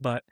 but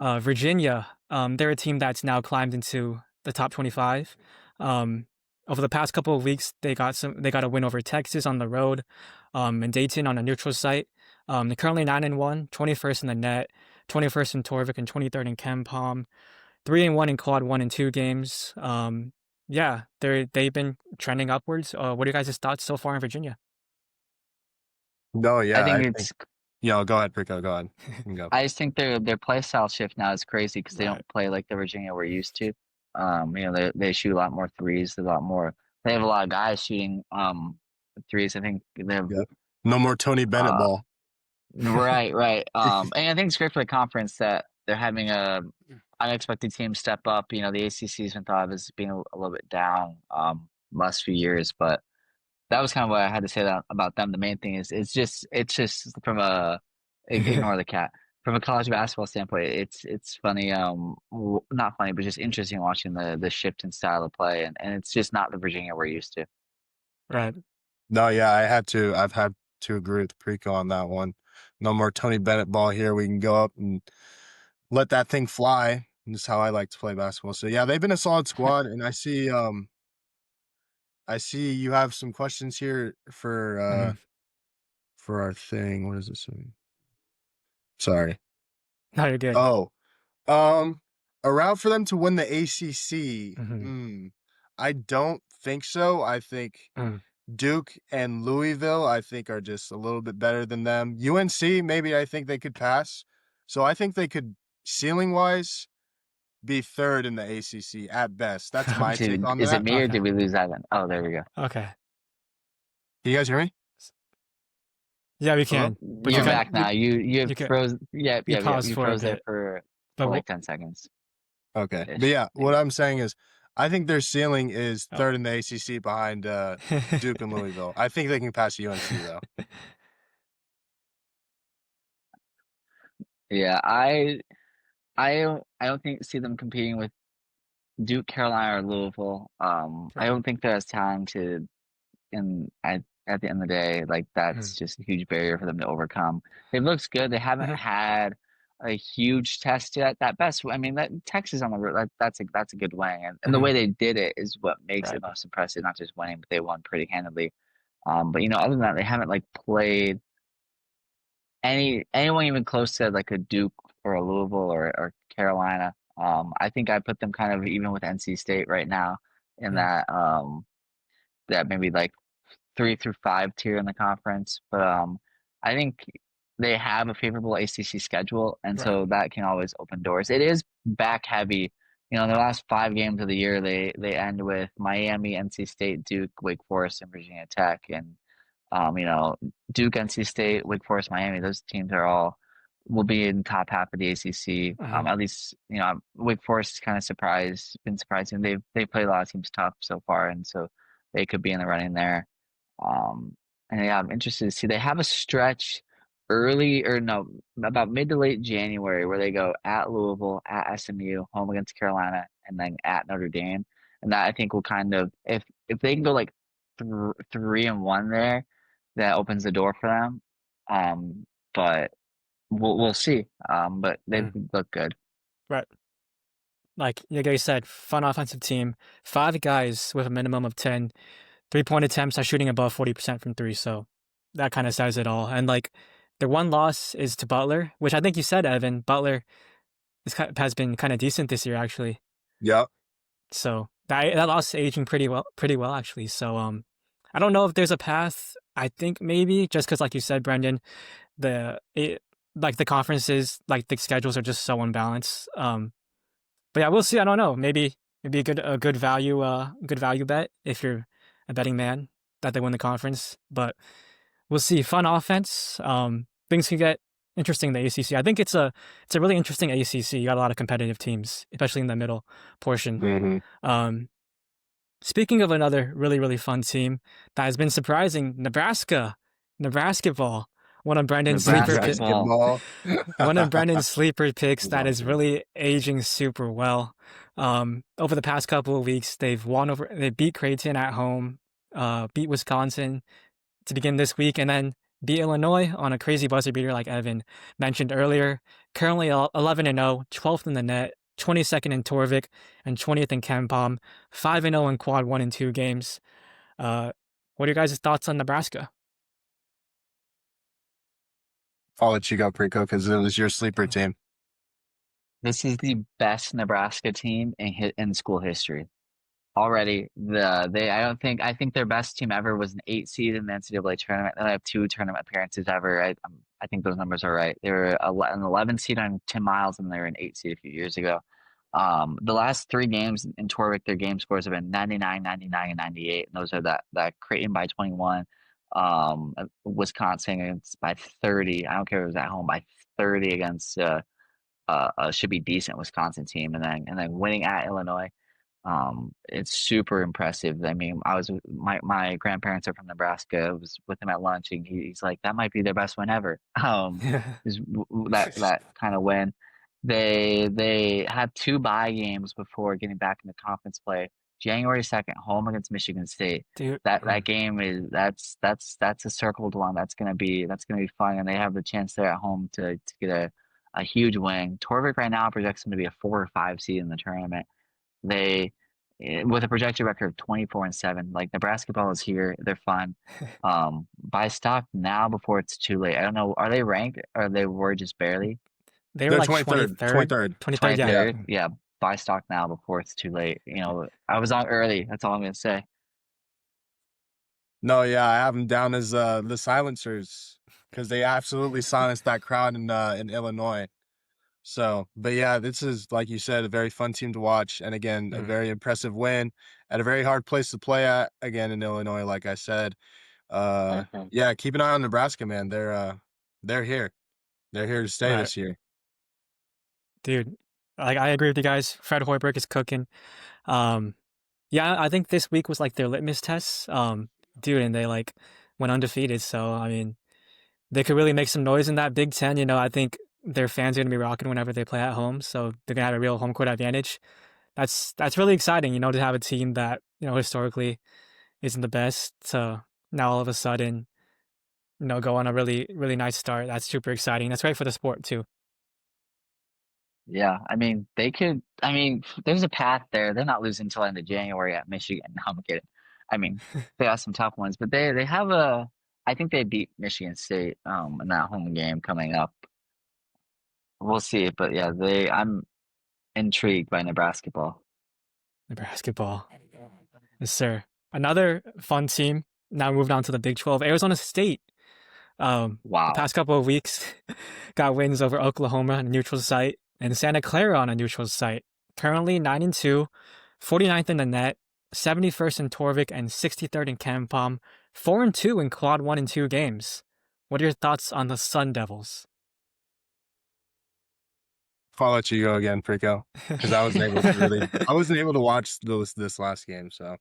Virginia, they're a team that's now climbed into the top 25. Um, Over the past couple of weeks, they got a win over Texas on the road, and Dayton on a neutral site. They're currently 9-1, 21st in the net, 21st in Torvik, and 23rd in Ken Palm. 3-1 in quad 1 and 2 games. Yeah, they've been trending upwards. What are you guys' thoughts so far in Virginia? No, yeah, I think I think. it's. Yeah, go ahead, Prico. Go ahead. You can go. I just think their play style shift now is crazy because they Right. don't play like the Virginia we're used to. They shoot a lot more threes. A lot more. They have a lot of guys shooting threes. I think they have. Yeah. No more Tony Bennett Uh, ball. right, right. And I think it's great for the conference that they're having a unexpected team step up. The ACC's been thought of as being a little bit down last few years, but that was kind of what I had to say about them. The main thing is it's just from a ignore the cat. From a college basketball standpoint, it's funny, not funny, but just interesting watching the shift in style of play, and it's just not the Virginia we're used to. Right. No, yeah, I've had to agree with Prico on that one. No more Tony Bennett ball here. We can go up and let that thing fly. This is how I like to play basketball. So yeah, they've been a solid squad, and I see you have some questions here for our thing. What is this thing? Sorry. No, you're good. Oh, a route for them to win the ACC. Mhm. I don't think so. I think Mm. Duke and Louisville, I think, are just a little bit better than them. UNC, maybe I think they could pass. So I think they could, ceiling-wise, be third in the ACC at best. That's my take on Is it that. me or Okay. did we lose Ivan? Oh, there we go. Okay. Can you guys hear me? Yeah, we Hello? can. But You're you Okay. can back now. You you can froze. Yeah, you yeah, yeah. paused You for a froze there bit. for But like 10 seconds Okay. But ish, yeah, what maybe. I'm saying is I think their ceiling is Oh. third in the ACC behind Duke and Louisville. I think they can pass UNC, though. Yeah, I don't think see them competing with Duke, Carolina, or Louisville. I Right. don't think they're as talented, and at the end of the day, like Mhm. that's just a huge barrier for them to overcome. It looks good. They haven't Mhm. had a huge test yet. That best, I mean, that Texas on the road, that's a good win, and the way Mhm. they did it is what makes it Right. most impressive. Not just winning, but they won pretty handily. But other than that, they haven't like played anyone even close to like a Duke or a Louisville or Carolina. I think I put them kind of even with NC State right now in Mm. that maybe like 3 through 5 tier in the conference. But I think they have a favorable ACC schedule, and Right. so that can always open doors. It is back heavy. The last 5 games of the year, they end with Miami, NC State, Duke, Wake Forest, and Virginia Tech. And you know, Duke, NC State, Wake Forest, Miami, those teams will be in top half of the ACC. Mhm. At least, Wake Forest is kind of been surprising. They've played a lot of teams tough so far, and so they could be in the running there. Um, and yeah, I'm interested to see. They have a stretch early or no, about mid to late January where they go at Louisville, at SMU, home against Carolina, and then at Notre Dame. And that I think will kind of if they can go like 3-1 there, that opens the door for them. But we'll see. But they Mhm. look good. Right. Like you guys said, fun offensive team. 5 guys with a minimum of 10 3-point attempts are shooting above 40% from three. So that kind of says it all. And like their one loss is to Butler, which I think you said, Evan. Butler has been kind of decent this year, actually. Yep. So that loss is aging pretty well, actually. So I don't know if there's a path. I think maybe just because, like you said, Brendan, like the conferences, like the schedules are just so unbalanced. But yeah, we'll see. I don't know. Maybe good value bet if you're a betting man that they win the conference. But we'll see. Fun offense. Things can get interesting in the ACC. I think it's a really interesting ACC. You got a lot of competitive teams, especially in the middle portion. Mm-hmm. Um, Speaking of another really fun team that has been surprising, Nebraska ball. One of Brendan's sleeper Nebraska pi- ball. Basketball. One of Brendan's sleeper picks That's that is awesome. really aging super well. Over the past couple of weeks, they beat Creighton at home, beat Wisconsin to begin this week, and then beat Illinois on a crazy buzzer beater like Evan mentioned earlier. Currently 11-0, 12th in the net, 22nd in Torvik, and 20th in Kempom. 5-0 in quad 1 and 2 games. Uh, what are your guys' thoughts on Nebraska? I'll let you go, Preco, because it was your sleeper team. This is the best Nebraska team in school history. Already, I think their best team ever was an 8 seed in the NCAA tournament. And they have 2 tournament appearances ever. I think those numbers are right. They were an 11 seed on Tim Miles, and they were an 8 seed a few years ago. The last 3 games in Torvik, their game scores have been 99, 99, and 98. And those are that Creighton by 21, Wisconsin against by 30. I don't care if it was at home by 30 against should be decent Wisconsin team, and then winning at Illinois. It's super impressive. I mean, my grandparents are from Nebraska. I was with him at lunch, and he's like, that might be their best win ever. That kind of win. They had 2 bye games before getting back into conference play. January 2nd, home against Michigan State. Dude, That game is that's a circled one. That's gonna be fun, and they have the chance there at home to get a huge win. Torvik right now projects them to be a 4 or 5 seed in the tournament. They, with a projected record of 24-7, like Nebraska ball is here. They're fun. Buy stock now before it's too late. I don't know. Are they ranked or they were just barely they were They're like 23rd. 23rd. 23rd. 23rd, yeah. 23rd? Yeah, buy stock now before it's too late. I was on early. That's all I'm gonna say. No, yeah, I have them down as the silencers because they absolutely silenced that crowd in Illinois. So, but yeah, this is, like you said, a very fun team to watch, and again, a Mhm. very impressive win at a very hard place to play at. Again, in Illinois, like I said. Yeah, keep an eye on Nebraska, man. They're here. They're here to stay Right. this year. Dude, like I agree with you guys. Fred Hoiberg is cooking. Um, yeah, I think this week was like their litmus test. Dude, and they like went undefeated. So I mean, they could really make some noise in that Big Ten. I think their fans are gonna be rocking whenever they play at home. So they're gonna have a real home court advantage. That's really exciting. To have a team that historically isn't the best to now all of a sudden go on a really really nice start. That's super exciting. That's great for the sport too. Yeah, I mean, they could. I mean, there's a path there. They're not losing until end of January at Michigan. No, I'm kidding. I mean, they got some tough ones, but they have a. I think they beat Michigan State in that home game coming up. We'll see, but yeah, I'm intrigued by Nebraska ball. The basketball. Yes, sir. Another fun team. Now moved on to the Big 12. Arizona State. The Wow. past couple of weeks got wins over Oklahoma on a neutral site and Santa Clara on a neutral site. Currently 9-2, 49th in the net, 71st in Torvik, and 63rd in Kempom. 4-2 in quad 1 and 2 games. What are your thoughts on the Sun Devils? I'll let you go again, Prico, because I wasn't able to watch this last game. So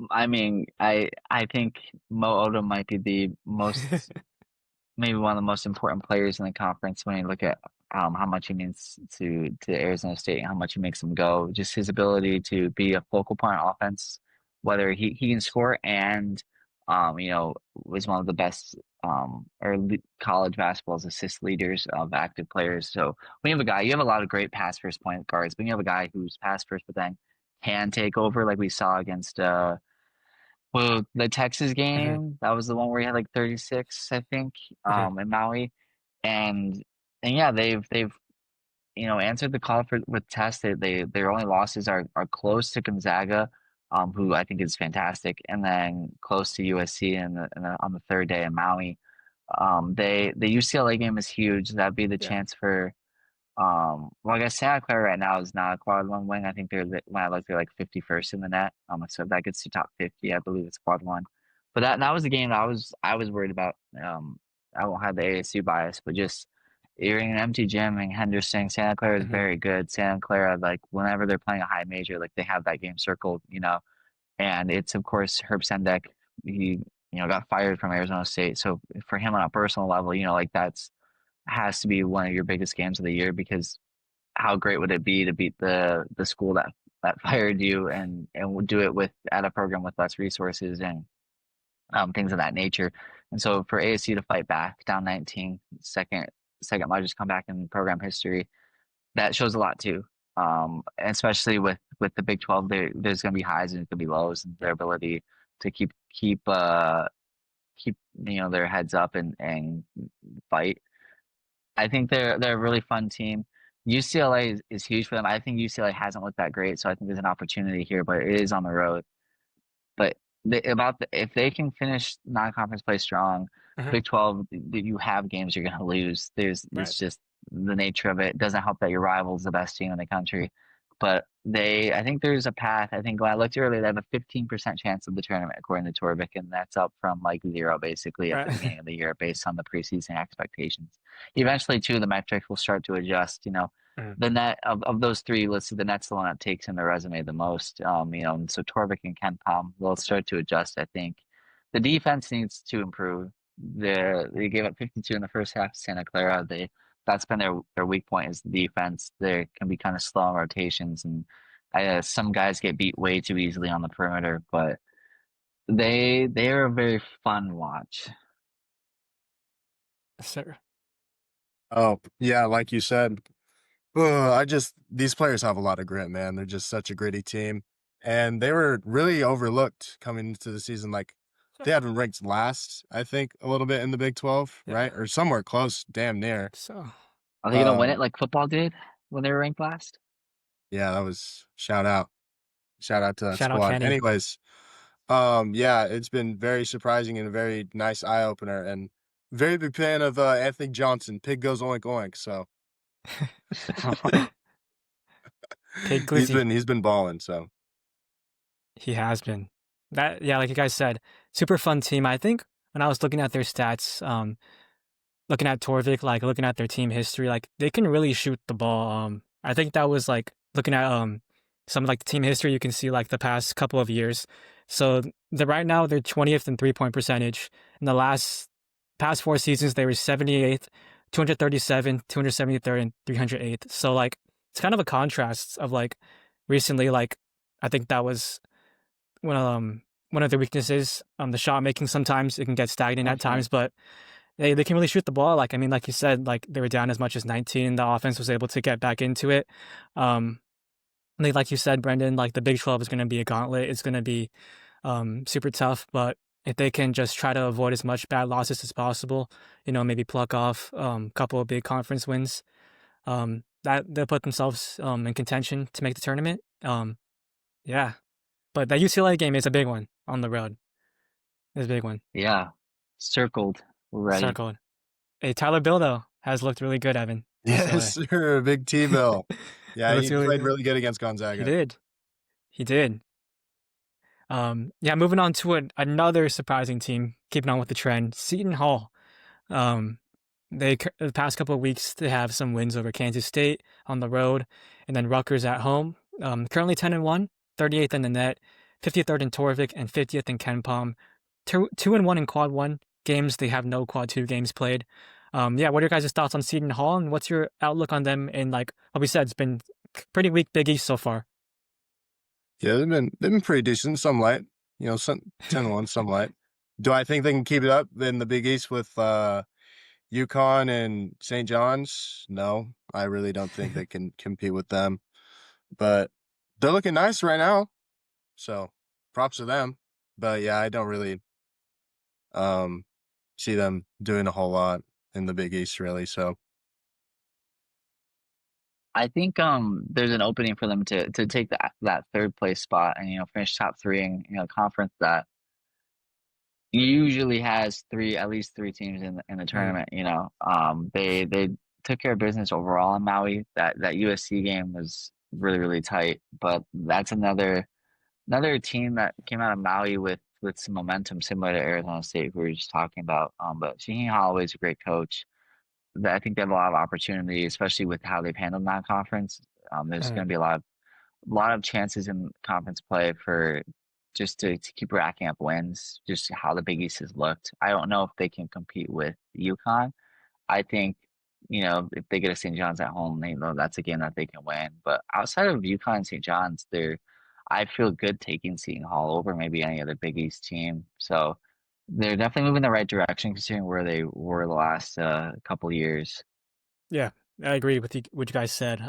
I mean, I think Mo Odom might be the most maybe one of the most important players in the conference when you look at how much he means to Arizona State and how much he makes them go. Just his ability to be a focal point on offense, whether he can score and was one of the best college basketball's assist leaders of active players. So when you have a guy, you have a lot of great pass first point guards, but you have a guy who's pass first, but then can take over, like we saw against well, the Texas Mhm. game, that was the one where he had like 36, I think, Mhm. in Maui. And yeah, they've answered the call for with Test. Their only losses are close to Gonzaga, who I think is fantastic, and then close to USC on the third day in Maui. The UCLA game is huge. That'd be the Yeah. chance for well, I guess Santa Clara right now is not a quad one win. I think when I look, they're like 51st in the net. So if that gets to top 50, I believe it's quad one. But that was the game that I was worried about. I won't have the ASU bias, but just you're in an empty gym and Henderson, Santa Clara is Mhm. very good. Santa Clara, like whenever they're playing a high major, like they have that game circled. And it's of course Herb Sendek. He got fired from Arizona State. So for him on a personal level, like that's has to be one of your biggest games of the year because how great would it be to beat the school that fired you and would do it with at a program with less resources and things of that nature. And so for ASU to fight back down 19, second largest comeback in program history. That shows a lot too. And especially with the Big 12, there's going to be highs and there's going to be lows, and their ability to keep their heads up and fight. I think they're a really fun team. UCLA is huge for them. I think UCLA hasn't looked that great, so I think there's an opportunity here, but it is on the road. But if they can finish non-conference play strong, Mhm. Big 12, you have games you're going to lose. Right. It's just the nature of it. It doesn't help that your rival's the best team in the country. But I think there's a path. I think when I looked earlier, they have a 15% chance of the tournament according to Torvik, and that's up from like zero basically at the Right. beginning of the year based on the preseason expectations. Eventually, too, the metrics will start to adjust. Mhm. The net of those three listed, the net's the one that takes in the resume the most. And so Torvik and Ken Palm will start to adjust. I think the defense needs to improve. They gave up 52 in the first half to Santa Clara. That's been their weak point is the defense. They can be kind of slow on rotations, and some guys get beat way too easily on the perimeter. But they are a very fun watch. Sir. Oh, yeah, like you said, these players have a lot of grit, man. They're just such a gritty team. And they were really overlooked coming into the season. Like, they had them ranked last, I think, a little bit in the Big 12, Yeah. right? Or somewhere close, damn near. So Are they gonna win it Um, like football did when they were ranked last? yeah, that was shout out. Shout out to that shout out squad. Kenny. Anyways, yeah, it's been very surprising and a very nice eye opener. And very big fan of Anthony Johnson. Pig goes oink oink. So Pig Glizzy. he's been balling. So He has been. That yeah, like you guys said, super fun team. I think when I was looking at their stats, looking at Torvik, like looking at their team history, like they can really shoot the ball. I think that was like looking at some like the team history. You can see like the past couple of years. So the right now they're 20th in 3-point percentage. In the past 4 seasons, they were 78th, 237, 273rd, and 308th. So like it's kind of a contrast of like recently, like I think that was one of their weaknesses. The shot making sometimes it can get stagnant For at sure. times, but they can really shoot the ball. Like I mean, like you said, like they were down as much as 19. The offense was able to get back into it. Um, like you said, Brendan, like the Big 12 is going to be a gauntlet. It's going to be super tough, but if they can just try to avoid as much bad losses as possible, maybe pluck off a couple of big conference wins, that they'll put themselves in contention to make the tournament. Yeah, but that UCLA game is a big one on the road. It's a big one. Yeah, circled. We're ready. Circled. Hey, Tyler Bill though has looked really good, Evan. yes, UCLA. sir, Big T Bill. He Yeah, looks he really played good. really good against He Gonzaga. did. He did. Yeah, moving on to another surprising team, keeping on with the trend, Seton Hall. Um, the past couple of weeks they have some wins over Kansas State on the road, and then Rutgers at home. Currently 10-1, 38th in the net, 53rd in Torvik, and 50th in Ken Palm. 2-1 in Quad One games. They have no Quad Two games played. Yeah, what are your guys' thoughts on Seton Hall, and what's your outlook on them? And like what we said, it's been pretty weak Big East so far. Yeah, they've been pretty decent, some light. Some 10-1, some light. Do I think they can keep it up in the Big East with UConn and St. John's? No, I really don't think they can compete with them. But they're looking nice right now, so props to them. But yeah, I don't really um see them doing a whole lot in the Big East, really. So I think there's an opening for them to take that third place spot and finish top three and conference that usually has at least three teams in the Mm, tournament. They took care of business overall in Maui. That USC game was really really tight, but that's another team that came out of Maui with some momentum similar to Arizona State we were just talking about. But Shaheen Holloway's a great coach. I think they have a lot of opportunity, especially with how they've handled non-conference. There's mm, going to be a lot of chances in conference play for just to keep racking up wins, just how the Big East has looked. I don't know if they can compete with UConn. I think, if they get a St. John's at home, they know that's a game that they can win. But outside of UConn and St. John's, I feel good taking Seton Hall over maybe any other Big East team. So they're definitely moving in the right direction considering where they were the last couple years. Yeah, I agree with what you guys said.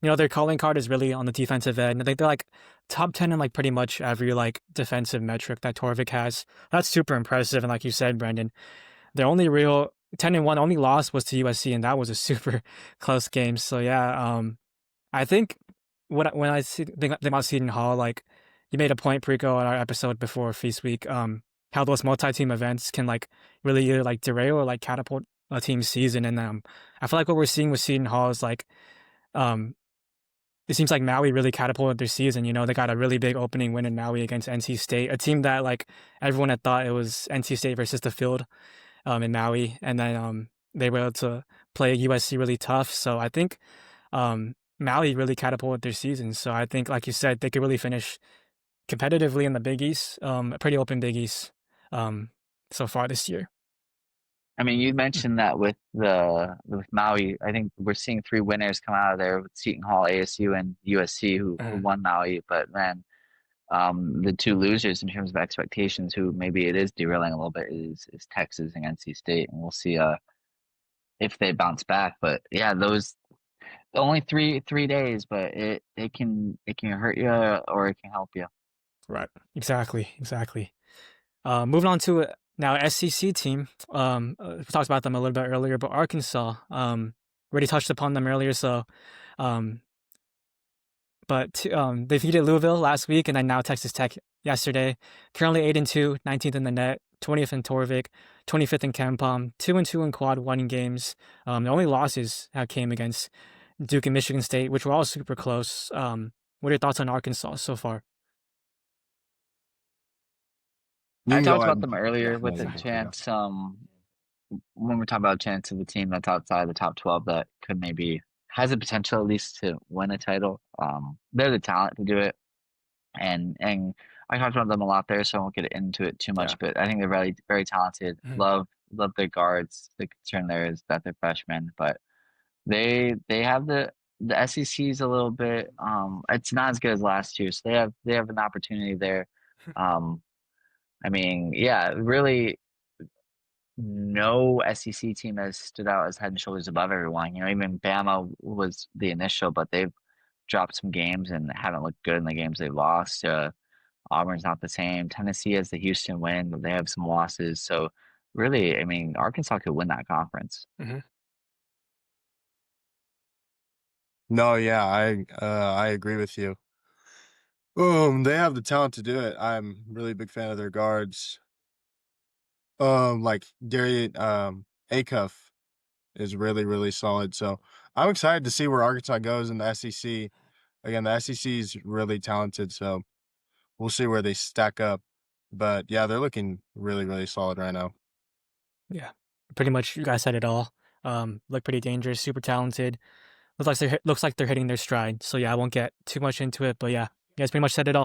Their calling card is really on the defensive end. I think they're like top 10 in like pretty much every like defensive metric that Torvik has. That's super impressive. And like you said, Brendan, their only real 10-1 only loss was to USC, and that was a super close game. So yeah, I think when I think about Seton Hall, like you made a point, Preco, in our episode before Feast Week, how those multi-team events can like really either like derail or like catapult a team's season. And I feel like what we're seeing with Seton Hall is like um it seems like Maui really catapulted their season. They got a really big opening win in Maui against NC State, a team that like everyone had thought it was NC State versus the field in Maui, and then they were able to play USC really tough. So I think Maui really catapulted their season. So I think, like you said, they could really finish competitively in the Big East, a pretty open Big East so far this year. I mean, you mentioned that with Maui. I think we're seeing three winners come out of there with Seton Hall, ASU, and USC who Mhm. won Maui. But man, the two losers in terms of expectations, who maybe it is derailing a little bit, is Texas and NC State, and we'll see if they bounce back. But yeah, those only three days, but it can hurt you or it can help you. Right. Exactly. Moving on to now SEC team. We talked about them a little bit earlier, but Arkansas. Already touched upon them earlier. So, um, they defeated Louisville last week, and then now Texas Tech yesterday. Currently 8-2, 19th in the net, 20th in Torvik, 25th in Kempom, 2-2 in quad one games. The only losses came against Duke and Michigan State, which were all super close. What are your thoughts on Arkansas so far? You I can go talked about ahead. them Yeah, earlier no, with the you go. chance. When we're talking about a chance of a team that's outside the top 12 that could maybe has the potential at least to win a title. They're the talent to do it, and I talked about them a lot there, so I won't get into it too Yeah. much. But I think they're very very talented. Mhm. Love their guards. The concern there is that they're freshmen, but they have the SEC is a little bit. It's not as good as last year, so they have an opportunity there. Um, I mean, yeah, really no SEC team has stood out as head and shoulders above everyone. Even Bama was the initial, but they've dropped some games and haven't looked good in the games they've lost. Auburn's not the same. Tennessee has the Houston win, but they have some losses. So really, I mean, Arkansas could win that conference. Mhm. No, yeah, I agree with you. They have the talent to do it. I'm really a big fan of their guards. Like Gary Acuff is really, really solid. So I'm excited to see where Arkansas goes in the SEC. Again, the SEC is really talented, so we'll see where they stack up. But yeah, they're looking really, really solid right now. Yeah. Pretty much, you guys said it all. Look pretty dangerous, super talented. Looks like they're hitting their stride. So yeah, I won't get too much into it, but yeah, you guys pretty much said it all.